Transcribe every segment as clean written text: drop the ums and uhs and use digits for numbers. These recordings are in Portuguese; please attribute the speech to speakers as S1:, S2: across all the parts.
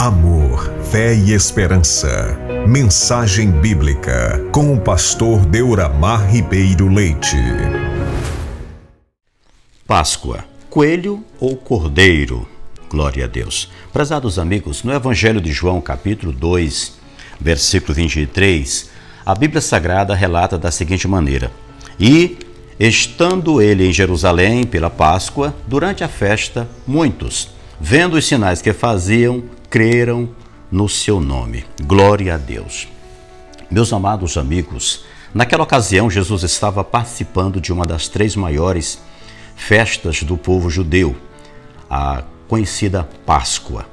S1: Amor, fé e esperança. Mensagem bíblica com o pastor Deuramar Ribeiro Leite.
S2: Páscoa, coelho ou cordeiro? Glória a Deus. Prezados amigos, no Evangelho de João, capítulo 2, versículo 23, a Bíblia Sagrada relata da seguinte maneira: E, estando ele em Jerusalém pela Páscoa, durante a festa, muitos, vendo os sinais que faziam, creram no seu nome. Glória a Deus. Meus amados amigos, naquela ocasião Jesus estava participando de uma das três maiores festas do povo judeu, a conhecida Páscoa.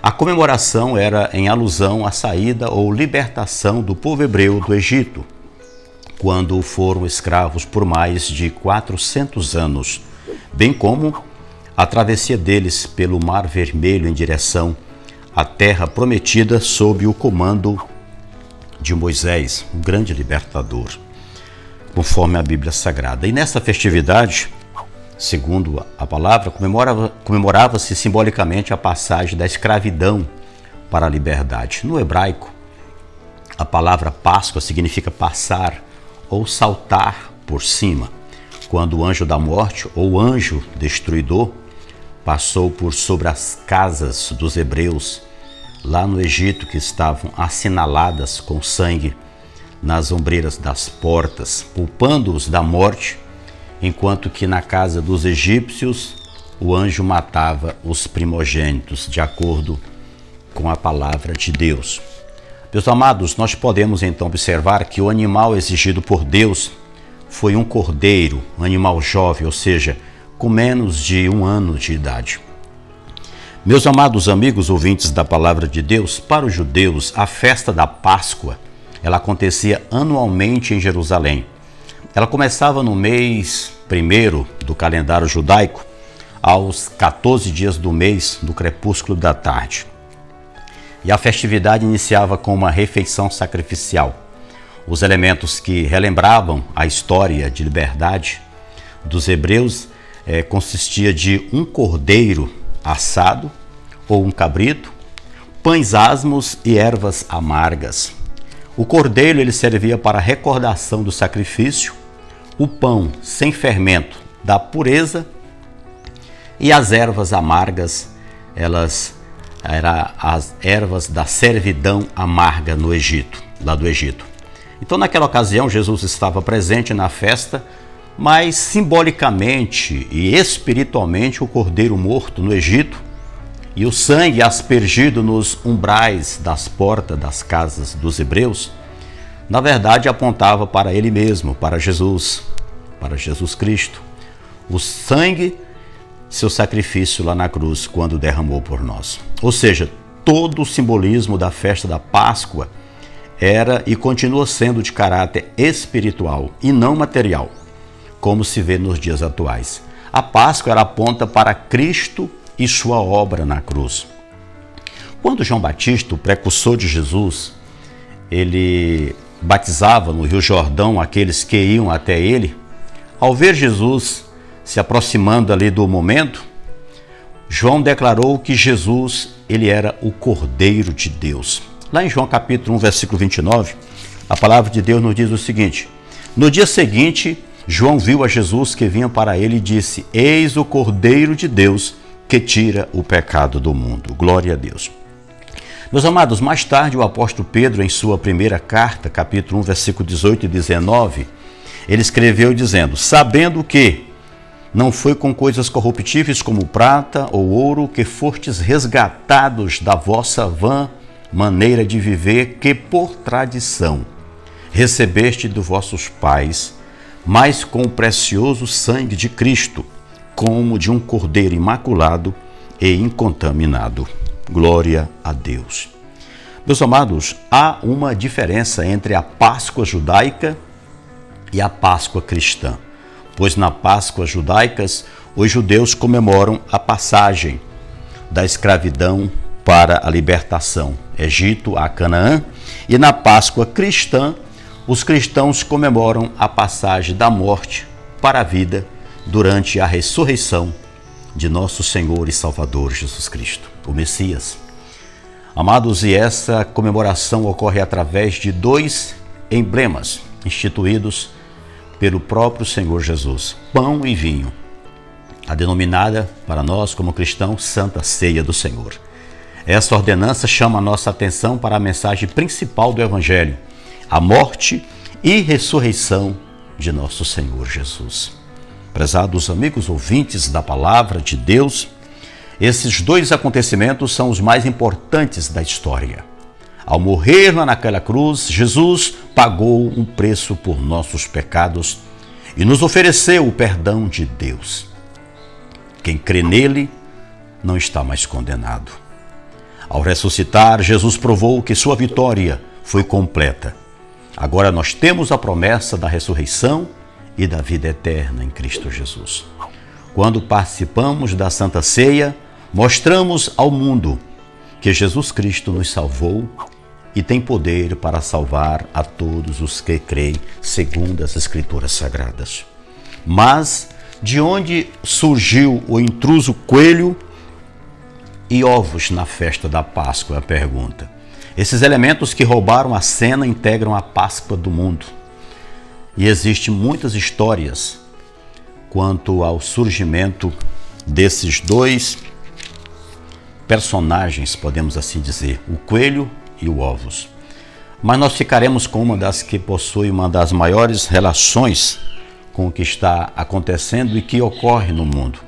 S2: A comemoração era em alusão à saída ou libertação do povo hebreu do Egito, quando foram escravos por mais de 400 anos, bem como a travessia deles pelo Mar Vermelho em direção à terra prometida sob o comando de Moisés, um grande libertador, conforme a Bíblia Sagrada. E nessa festividade, segundo a palavra, comemorava-se simbolicamente a passagem da escravidão para a liberdade. No hebraico, a palavra Páscoa significa passar ou saltar por cima. Quando o anjo da morte ou anjo destruidor passou por sobre as casas dos hebreus lá no Egito, que estavam assinaladas com sangue nas ombreiras das portas, poupando-os da morte, enquanto que na casa dos egípcios o anjo matava os primogênitos, de acordo com a palavra de Deus. Meus amados, nós podemos então observar que o animal exigido por Deus foi um cordeiro, um animal jovem, ou seja, com menos de 1 ano de idade. Meus amados amigos ouvintes da palavra de Deus, para os judeus, a festa da Páscoa, ela acontecia anualmente em Jerusalém. Ela começava no mês 1º do calendário judaico, aos 14 dias do mês, do crepúsculo da tarde. E a festividade iniciava com uma refeição sacrificial. Os elementos que relembravam a história de liberdade dos hebreus consistia de um cordeiro assado ou um cabrito, pães asmos e ervas amargas. O cordeiro ele servia para a recordação do sacrifício, o pão sem fermento da pureza e as ervas amargas, elas eram as ervas da servidão amarga no Egito, lá do Egito. Então naquela ocasião Jesus estava presente na festa, mas simbolicamente e espiritualmente o cordeiro morto no Egito e o sangue aspergido nos umbrais das portas das casas dos hebreus, na verdade apontava para ele mesmo, para Jesus Cristo. O sangue, seu sacrifício lá na cruz, quando derramou por nós. Ou seja, todo o simbolismo da festa da Páscoa era e continua sendo de caráter espiritual e não material, como se vê nos dias atuais. A Páscoa ela aponta para Cristo e sua obra na cruz. Quando João Batista, o precursor de Jesus, ele batizava no Rio Jordão aqueles que iam até ele, ao ver Jesus se aproximando ali do momento, João declarou que Jesus ele era o Cordeiro de Deus. Lá em João capítulo 1, versículo 29, a palavra de Deus nos diz o seguinte: No dia seguinte, João viu a Jesus que vinha para ele e disse: Eis o Cordeiro de Deus que tira o pecado do mundo. Glória a Deus. Meus amados, mais tarde o apóstolo Pedro, em sua primeira carta, capítulo 1, versículo 18 e 19, ele escreveu dizendo: Sabendo que não foi com coisas corruptíveis como prata ou ouro que fostes resgatados da vossa vã maneira de viver, que por tradição recebeste dos vossos pais, mas com o precioso sangue de Cristo, como de um cordeiro imaculado e incontaminado. Glória a Deus. Meus amados, há uma diferença entre a Páscoa judaica e a Páscoa cristã, pois na Páscoa judaicas os judeus comemoram a passagem da escravidão para a libertação, Egito a Canaã, e na Páscoa cristã os cristãos comemoram a passagem da morte para a vida durante a ressurreição de nosso Senhor e Salvador Jesus Cristo, o Messias. Amados, e essa comemoração ocorre através de 2 emblemas instituídos pelo próprio Senhor Jesus: pão e vinho, a denominada para nós como cristãos Santa Ceia do Senhor. Essa ordenança chama a nossa atenção para a mensagem principal do Evangelho, a morte e ressurreição de nosso Senhor Jesus. Prezados amigos ouvintes da Palavra de Deus, esses 2 acontecimentos são os mais importantes da história. Ao morrer lá naquela cruz, Jesus pagou um preço por nossos pecados e nos ofereceu o perdão de Deus. Quem crê nele não está mais condenado. Ao ressuscitar, Jesus provou que sua vitória foi completa. Agora nós temos a promessa da ressurreição e da vida eterna em Cristo Jesus. Quando participamos da Santa Ceia, mostramos ao mundo que Jesus Cristo nos salvou e tem poder para salvar a todos os que creem, segundo as Escrituras Sagradas. Mas de onde surgiu o intruso coelho e ovos na festa da Páscoa? É a pergunta. Esses elementos que roubaram a cena integram a Páscoa do mundo. E existem muitas histórias quanto ao surgimento desses 2 personagens, podemos assim dizer, o coelho e o ovos. Mas nós ficaremos com uma das que possui uma das maiores relações com o que está acontecendo e que ocorre no mundo.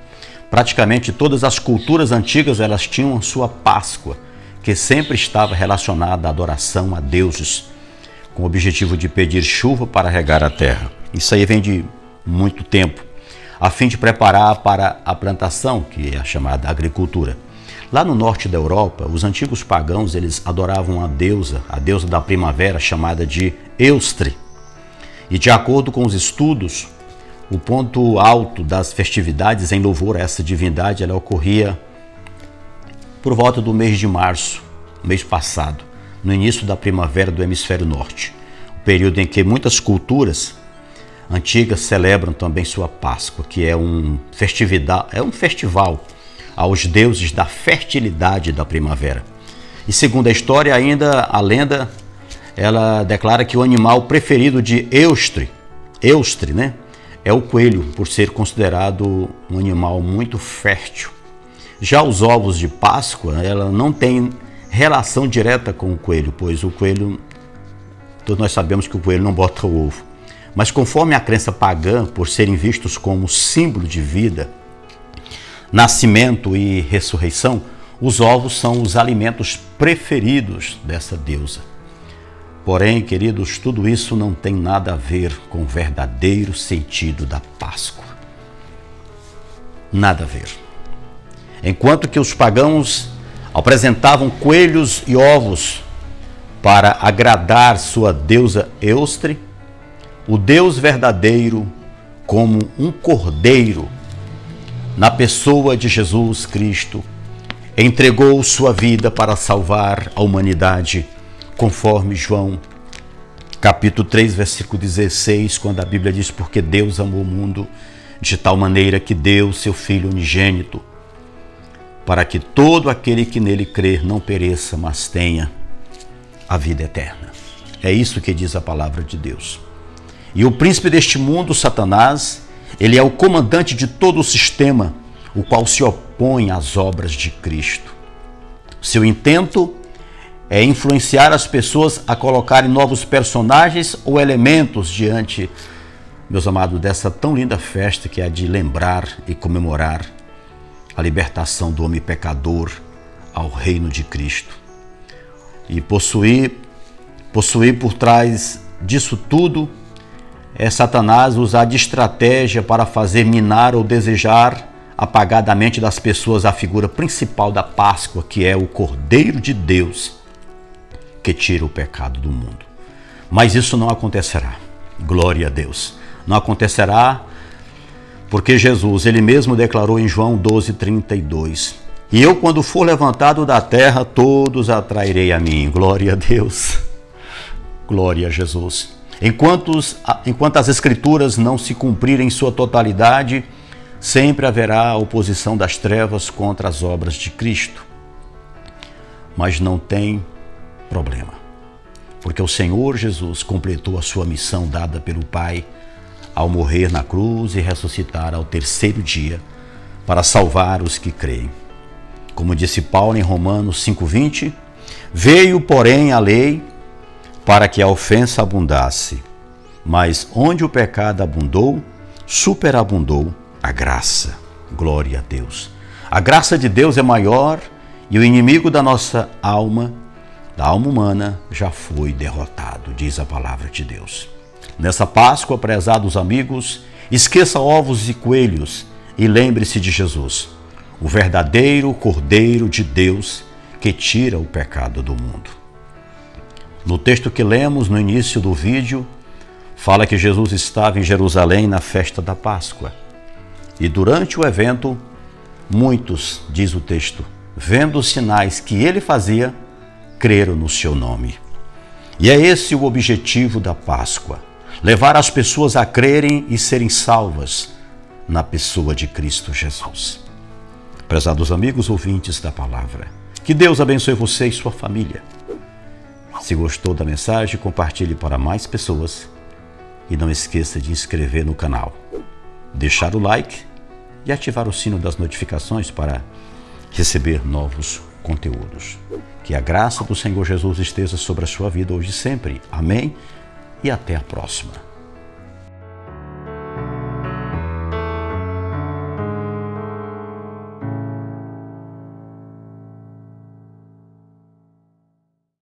S2: Praticamente todas as culturas antigas, elas tinham sua Páscoa, que sempre estava relacionada à adoração a deuses, com o objetivo de pedir chuva para regar a terra. Isso aí vem de muito tempo, a fim de preparar para a plantação, que é a chamada agricultura. Lá no norte da Europa, os antigos pagãos, eles adoravam a deusa da primavera, chamada de Eustre. E de acordo com os estudos, o ponto alto das festividades em louvor a essa divindade, ela ocorria por volta do mês de março, mês passado, no início da primavera do hemisfério norte, o período em que muitas culturas antigas celebram também sua Páscoa, que é um festival aos deuses da fertilidade da primavera. E segundo a história, ainda a lenda, ela declara que o animal preferido de Eustre, né, é o coelho, por ser considerado um animal muito fértil. Já os ovos de Páscoa, ela não tem relação direta com o coelho, pois o coelho, todos nós sabemos que o coelho não bota o ovo. Mas conforme a crença pagã, por serem vistos como símbolo de vida, nascimento e ressurreição, os ovos são os alimentos preferidos dessa deusa. Porém, queridos, tudo isso não tem nada a ver com o verdadeiro sentido da Páscoa. Nada a ver. Enquanto que os pagãos apresentavam coelhos e ovos para agradar sua deusa Eustre, o Deus verdadeiro, como um cordeiro, na pessoa de Jesus Cristo, entregou sua vida para salvar a humanidade, conforme João, capítulo 3, versículo 16, quando a Bíblia diz: porque Deus amou o mundo de tal maneira que deu seu Filho unigênito, para que todo aquele que nele crer não pereça, mas tenha a vida eterna. É isso que diz a palavra de Deus. E o príncipe deste mundo, Satanás, ele é o comandante de todo o sistema, o qual se opõe às obras de Cristo. Seu intento é influenciar as pessoas a colocarem novos personagens ou elementos diante, meus amados, dessa tão linda festa que é de lembrar e comemorar a libertação do homem pecador ao reino de Cristo. E possuir por trás disso tudo é Satanás usar de estratégia para fazer minar ou desejar apagar da mente das pessoas a figura principal da Páscoa, que é o Cordeiro de Deus, que tira o pecado do mundo. Mas isso não acontecerá. Glória a Deus. Não acontecerá porque Jesus, ele mesmo declarou em João 12:32, e eu, quando for levantado da terra, todos atrairei a mim. Glória a Deus. Glória a Jesus. Enquanto as Escrituras não se cumprirem em sua totalidade, sempre haverá a oposição das trevas contra as obras de Cristo. mas não tem problema, porque o Senhor Jesus completou a sua missão dada pelo Pai ao morrer na cruz e ressuscitar ao terceiro dia para salvar os que creem. Como disse Paulo em Romanos 5:20, veio, porém, a lei para que a ofensa abundasse, mas onde o pecado abundou, superabundou a graça. Glória a Deus. A graça de Deus é maior e o inimigo da nossa alma, da alma humana, já foi derrotado, diz a palavra de Deus. Nessa Páscoa, prezados amigos, esqueça ovos e coelhos e lembre-se de Jesus, o verdadeiro Cordeiro de Deus que tira o pecado do mundo. No texto que lemos no início do vídeo, fala que Jesus estava em Jerusalém na festa da Páscoa. E durante o evento, muitos, diz o texto, vendo os sinais que ele fazia, creram no seu nome. E é esse o objetivo da Páscoa, levar as pessoas a crerem e serem salvas na pessoa de Cristo Jesus. Prezados amigos ouvintes da palavra, que Deus abençoe você e sua família. Se gostou da mensagem, compartilhe para mais pessoas e não esqueça de inscrever no canal, deixar o like e ativar o sino das notificações para receber novos conteúdos. Que a graça do Senhor Jesus esteja sobre a sua vida hoje e sempre. Amém? E até a próxima.